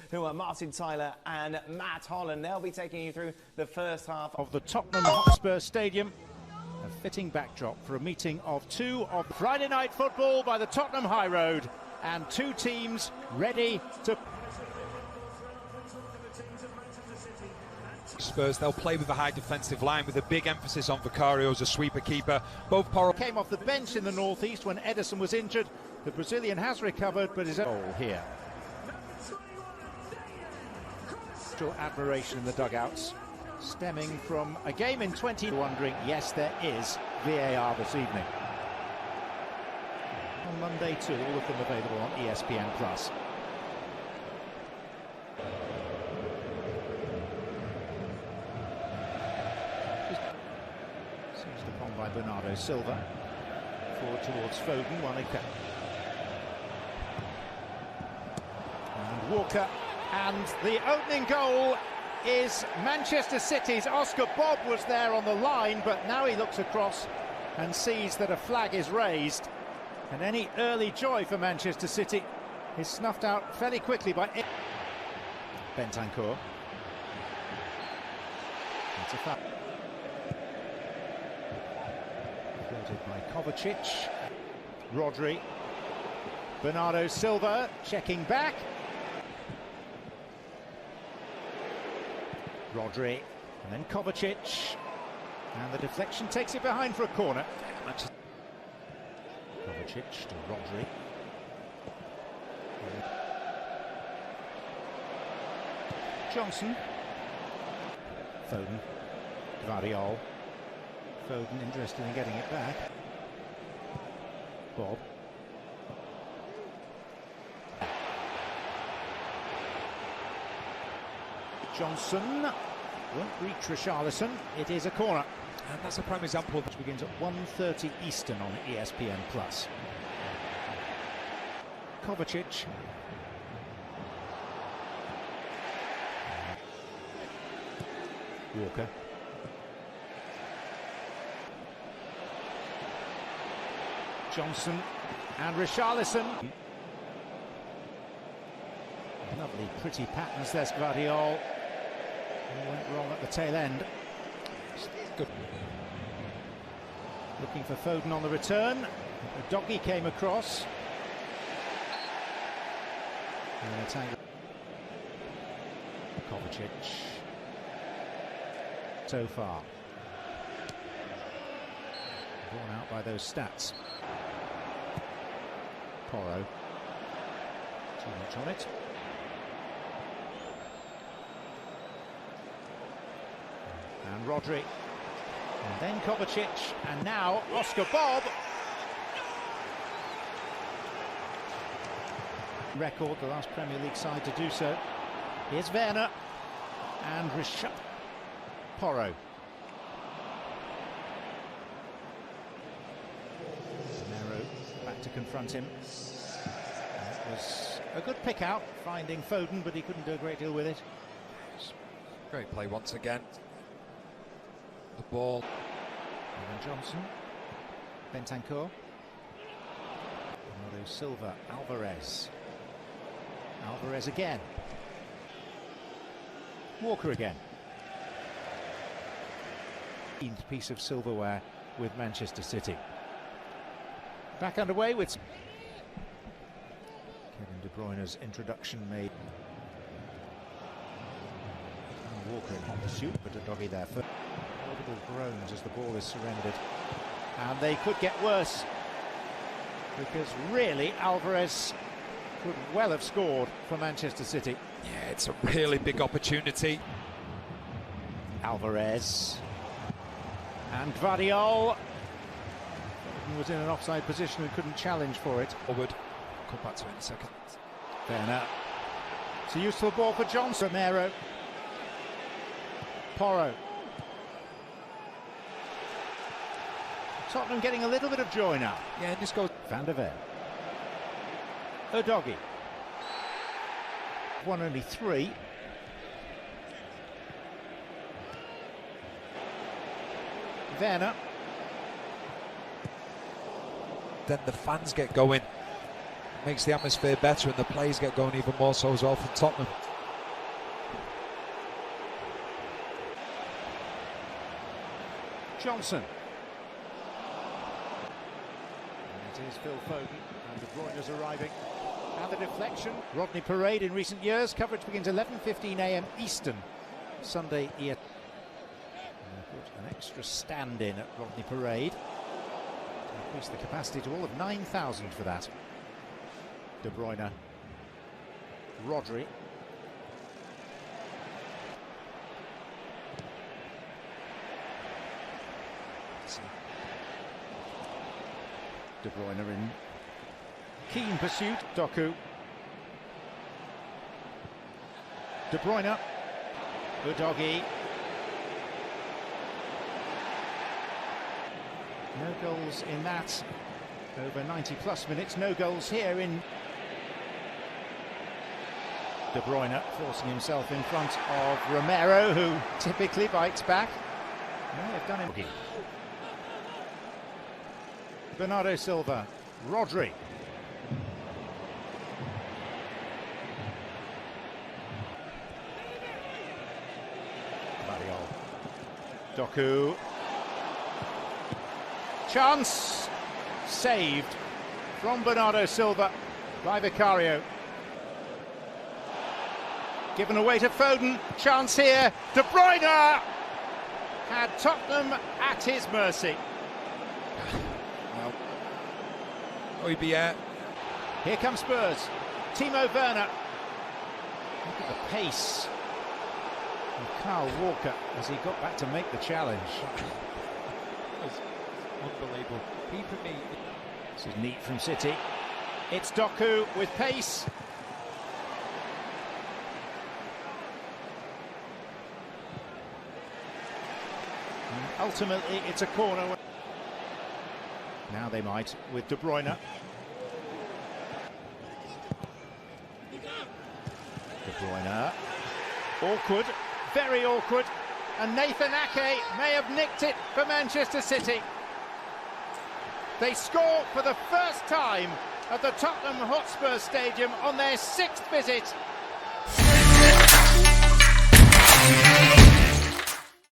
Who are Martin Tyler and Matt Holland. They'll be taking you through the first half of the Tottenham Hotspur Stadium. A fitting backdrop for a meeting of two of Friday night football by the Tottenham High Road, and two teams ready to... Spurs, they'll play with a high defensive line with a big emphasis on Vicario as a sweeper keeper. Both came off the bench in the northeast when Ederson was injured. The Brazilian has recovered, but is goal here. Admiration in the dugouts, stemming from a game in 20. Wondering, yes, there is VAR this evening. On Monday too, all of them available on ESPN+. Seized upon by Bernardo Silva. Forward towards Foden, Wanaka. And Walker. And the opening goal is Manchester City's. Oscar Bob was there on the line, but now he looks across and sees that a flag is raised. And any early joy for Manchester City is snuffed out fairly quickly by Bentancur. It's a foul. Floated by Kovacic. Rodri. Bernardo Silva checking back. Rodri, and then Kovacic, and the deflection takes it behind for a corner. Kovacic to Rodri. Johnson. Foden. Gvardiol. Foden interested in getting it back. Bob. Johnson won't reach Richarlison. It is a corner. And that's a prime example. Which begins at 1:30 Eastern on ESPN+. Kovacic. Walker. Johnson and Richarlison. Lovely, pretty patterns. There's Gvardiol. Went wrong at the tail end. Good. Looking for Foden on the return. The doggy came across. Kovacic. So far. Borne out by those stats. Porro. Too much on it. And Rodri, and then Kovacic, and now Oscar Bob. Record, the last Premier League side to do so. Here's Werner, and Rishabh Porro. Romero back to confront him. And it was a good pick out, finding Foden, but he couldn't do a great deal with it. Great play once again. The ball. And Johnson. Bentancur. Bernardo Silva. Alvarez. Alvarez again. Walker again. 15th piece of silverware with Manchester City. Back underway with Kevin De Bruyne's introduction made. Walker in hot pursuit, but a doggy there for audible groans as the ball is surrendered. And they could get worse, because really Alvarez could well have scored for Manchester City. Yeah, it's a really big opportunity. Alvarez and Gvardiol. He was in an offside position and couldn't challenge for it. Forward. Come back to it in a second. Werner. It's a useful ball for Johnson. Romero. Porro. Tottenham getting a little bit of joy now. Yeah, and this goes. Van der Ven. Udoggy. Won only 3. Werner. Then the fans get going. makes the atmosphere better and the plays get going even more so as well from Tottenham. Johnson. And it is Phil Foden, and De Bruyne's arriving. And the deflection. Rodney Parade in recent years. Coverage begins 11:15 a.m. Eastern. Sunday here. Put an extra stand in at Rodney Parade. Increase the capacity to all of 9,000 for that. De Bruyne. Rodri. De Bruyne in keen pursuit. Doku. De Bruyne. Udogi. No goals in that. Over 90 plus minutes. No goals here in. De Bruyne forcing himself in front of Romero, who typically bites back. May have done him. Bernardo Silva. Rodri. Doku. Chance. Saved from Bernardo Silva by Vicario. Given away to Foden. Chance here. De Bruyne had Tottenham at his mercy. Well, OBR. Here comes Spurs. Timo Werner. Look at the pace of Kyle Walker as he got back to make the challenge. That was unbelievable. Keeping me. This is neat from City. It's Doku with pace. And ultimately, it's a corner. Now they might with De Bruyne. De Bruyne. Awkward, very awkward. And Nathan Ake may have nicked it for Manchester City. They score for the first time at the Tottenham Hotspur Stadium on their 6th visit.